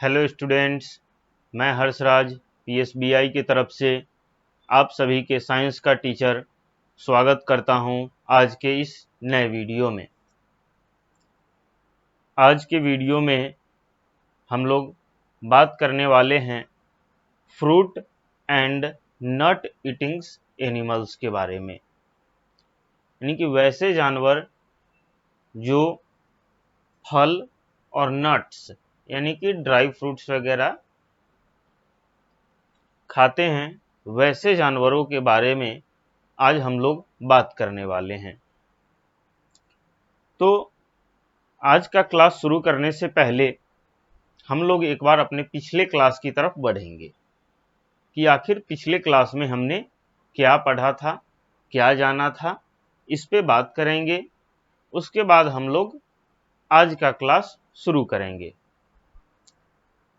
Hello students, मैं हर्षराज पीएसबीआई की तरफ से आप सभी के साइंस का टीचर स्वागत करता हूं आज के इस नए वीडियो में। आज के वीडियो में हम लोग बात करने वाले हैं fruit and nut eatings animals के बारे में, यानी कि वैसे जानवर जो फल और नट्स यानी कि ड्राई फ्रूट्स वगैरह खाते हैं, वैसे जानवरों के बारे में आज हम लोग बात करने वाले हैं। तो आज का क्लास शुरू करने से पहले हम लोग एक बार अपने पिछले क्लास की तरफ बढ़ेंगे कि आखिर पिछले क्लास में हमने क्या पढ़ा था, क्या जाना था, इस पे बात करेंगे। उसके बाद हम लोग आज का क्लास शुरू करेंगे।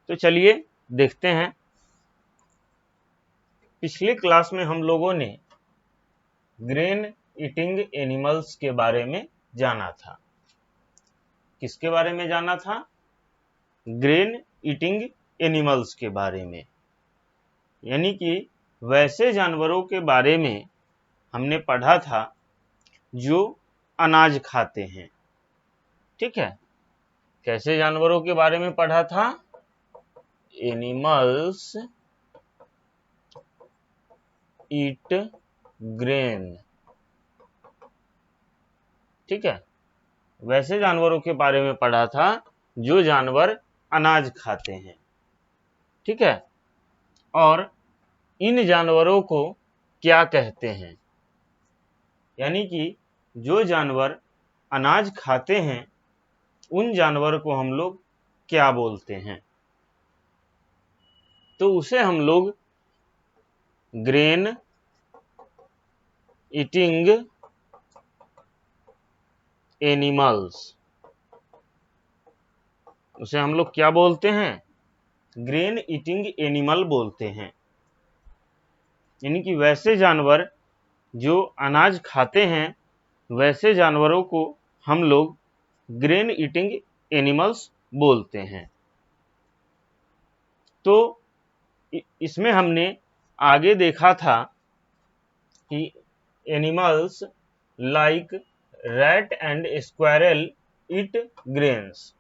तो चलिए देखते हैं। पिछले क्लास में हम लोगों ने ग्रेन ईटिंग एनिमल्स के बारे में जाना था। किसके बारे में जाना था? ग्रेन ईटिंग एनिमल्स के बारे में, यानी कि वैसे जानवरों के बारे में हमने पढ़ा था जो अनाज खाते हैं। ठीक है, कैसे जानवरों के बारे में पढ़ा था? Animals eat grain. ठीक है, वैसे जानवरों के बारे में पढ़ा था जो जानवर अनाज खाते हैं। ठीक है, और इन जानवरों को क्या कहते हैं, यानी कि जो जानवर अनाज खाते हैं उन जानवर को हम लोग क्या बोलते हैं? तो उसे हम लोग ग्रेन ईटिंग एनिमल्स, उसे हम लोग क्या बोलते हैं? ग्रेन ईटिंग एनिमल बोलते हैं। यानी कि वैसे जानवर जो अनाज खाते हैं, वैसे जानवरों को हम लोग ग्रेन ईटिंग एनिमल्स बोलते हैं। तो इसमें हमने आगे देखा था कि animals like rat and squirrel eat grains.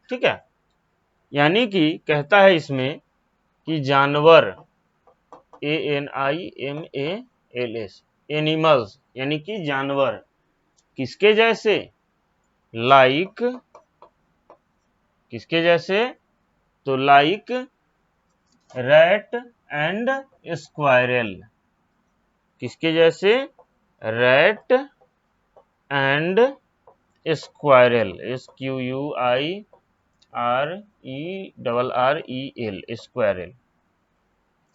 ठीक है, यानी कि कहता है इसमें कि जानवर ANIMALS एनिमल्स यानी कि जानवर किसके जैसे? लाइक, किसके जैसे? तो लाइक रैट एंड स्क्वायरल। किसके जैसे? Rat and squirrel, SQUIRERREL, squirrel,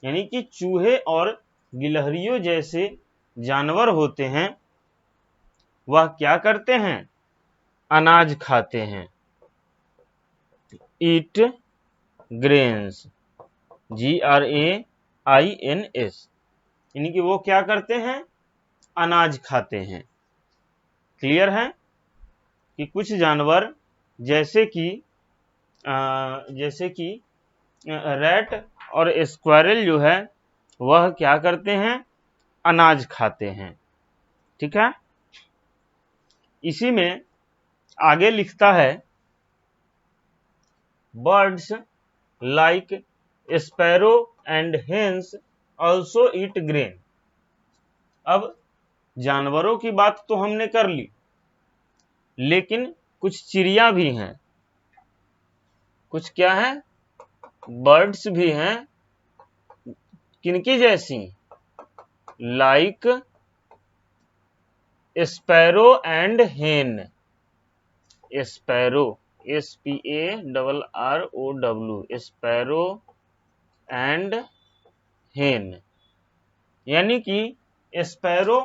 यानी कि चूहे और गिलहरियों जैसे जानवर होते हैं, वह क्या करते हैं? अनाज खाते हैं। ईट ग्रेन्स, GRAINS, यानी कि वो क्या करते हैं? अनाज खाते हैं। क्लियर है कि कुछ जानवर जैसे कि रैट और स्क्वायरल जो है वह क्या करते हैं? अनाज खाते हैं। ठीक है, इसी में आगे लिखता है birds like sparrow and hens also eat grain. अब जानवरों की बात तो हमने कर ली, लेकिन कुछ चिड़िया भी हैं। कुछ क्या है? बर्ड्स भी हैं। किनकी जैसी? लाइक स्पैरो एंड हेन। स्पैरो, SPARROW, स्पैरो एंड हेन, यानी कि स्पैरो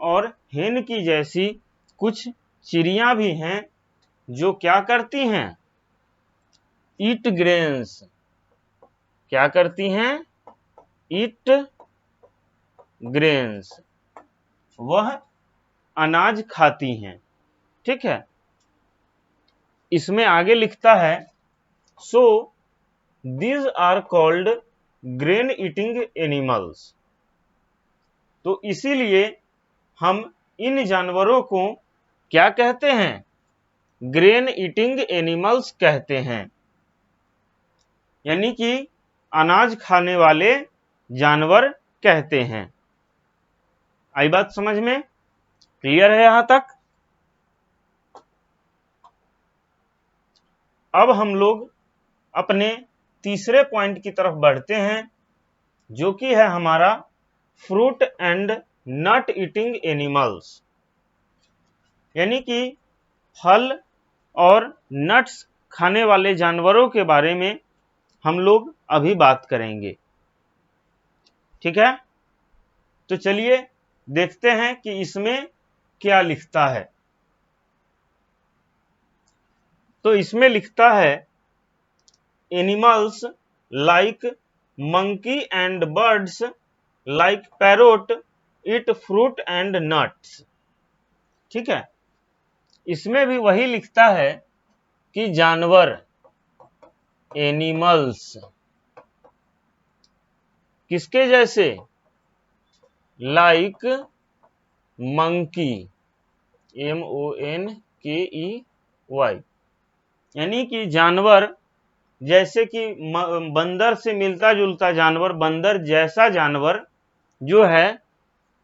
और हेन की जैसी कुछ चिड़िया भी हैं जो क्या करती हैं? ईट ग्रेन्स। क्या करती हैं? ईट ग्रेन्स, वह अनाज खाती हैं। ठीक है, इसमें आगे लिखता है सो these are called grain eating animals। तो इसीलिए हम इन जानवरों को क्या कहते हैं? ग्रेन ईटिंग एनिमल्स कहते हैं, यानी कि अनाज खाने वाले जानवर कहते हैं। आई बात समझ में? क्लियर है यहां तक? अब हम लोग अपने तीसरे पॉइंट की तरफ बढ़ते हैं, जो कि है हमारा fruit and nut eating animals, यानी कि फल और नट्स खाने वाले जानवरों के बारे में हम लोग अभी बात करेंगे। ठीक है, तो चलिए देखते हैं कि इसमें क्या लिखता है। तो इसमें लिखता है animals like monkey and birds like parrot eat fruit and nuts. ठीक है, इसमें भी वही लिखता है कि जानवर एनिमल्स किसके जैसे? लाइक मंकी, MONKEY, यानी कि जानवर जैसे कि बंदर से मिलता जुलता जानवर, बंदर जैसा जानवर जो है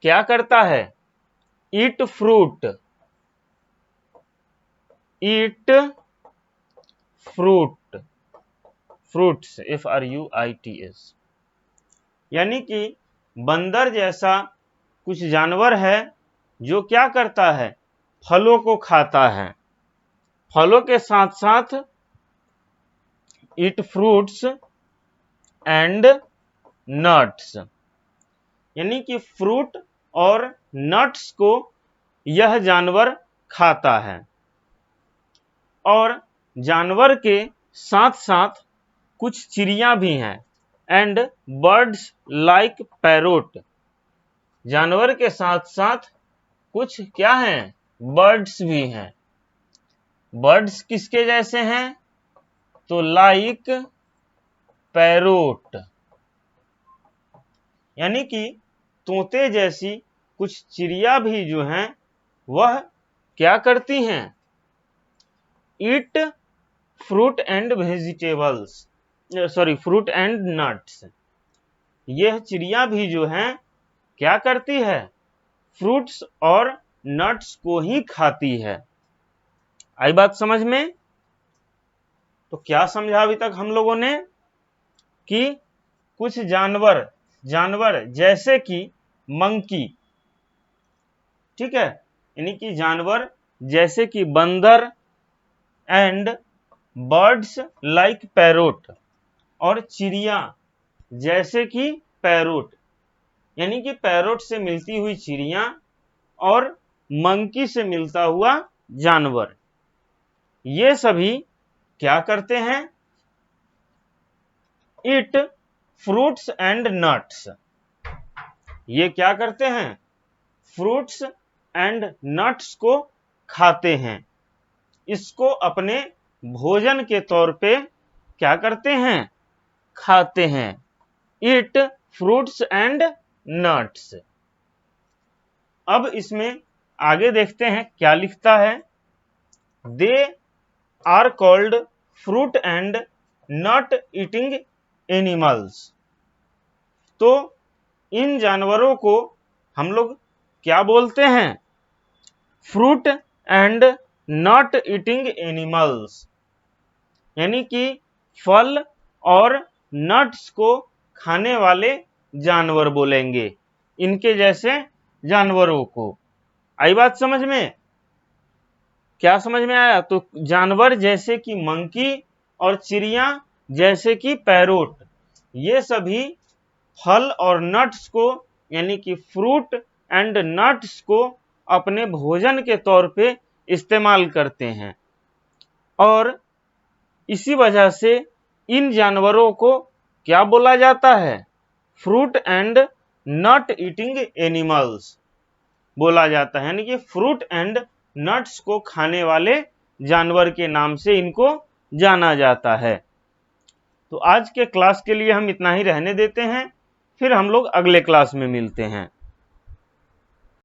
क्या करता है? Eat fruit, eat fruit, fruits FRUITS, यानी कि बंदर जैसा कुछ जानवर है जो क्या करता है? फलों को खाता है। फलों के साथ साथ ईट फ्रूट्स एंड नट्स, यानी कि फ्रूट और नट्स को यह जानवर खाता है। और जानवर के साथ साथ कुछ चिड़िया भी हैं, एंड बर्ड्स लाइक पैरोट, जानवर के साथ साथ कुछ क्या हैं? बर्ड्स भी हैं। बर्ड्स किसके जैसे हैं? तो लाइक पैरोट, यानी कि तोते जैसी कुछ चिड़िया भी जो हैं वह क्या करती हैं? Eat fruit and vegetables, fruit and nuts. यह चिड़िया भी जो हैं क्या करती है? फ्रूट्स और नट्स को ही खाती है। आई बात समझ में? तो क्या समझा अभी तक हम लोगों ने? कि कुछ जानवर जैसे कि मंकी, ठीक है, यानी कि जानवर जैसे कि बंदर, एंड बर्ड्स लाइक पैरोट, और चिड़िया जैसे कि पैरोट, यानी कि पैरोट से मिलती हुई चिड़िया और मंकी से मिलता हुआ जानवर, ये सभी क्या करते हैं? Eat fruits and nuts. ये क्या करते हैं? फ्रूट्स एंड नट्स को खाते हैं। इसको अपने भोजन के तौर पे क्या करते हैं? खाते हैं। Eat fruits and nuts. अब इसमें आगे देखते हैं क्या लिखता है। They are called fruit and nut eating animals. तो इन जानवरों को हम लोग क्या बोलते हैं? Fruit and nut eating animals, यानी कि फल और नट्स को खाने वाले जानवर बोलेंगे, इनके जैसे जानवरों को। आई बात समझ में? क्या समझ में आया? तो जानवर जैसे कि मंकी और चिड़िया जैसे कि पैरोट, ये सभी फल और नट्स को, यानी कि फ्रूट एंड नट्स को अपने भोजन के तौर पे इस्तेमाल करते हैं, और इसी वजह से इन जानवरों को क्या बोला जाता है? Fruit and nut eating animals बोला जाता है, यानी कि फ्रूट एंड नट्स को खाने वाले जानवर के नाम से इनको जाना जाता है। तो आज के क्लास के लिए हम इतना ही रहने देते हैं, फिर हम लोग अगले क्लास में मिलते हैं।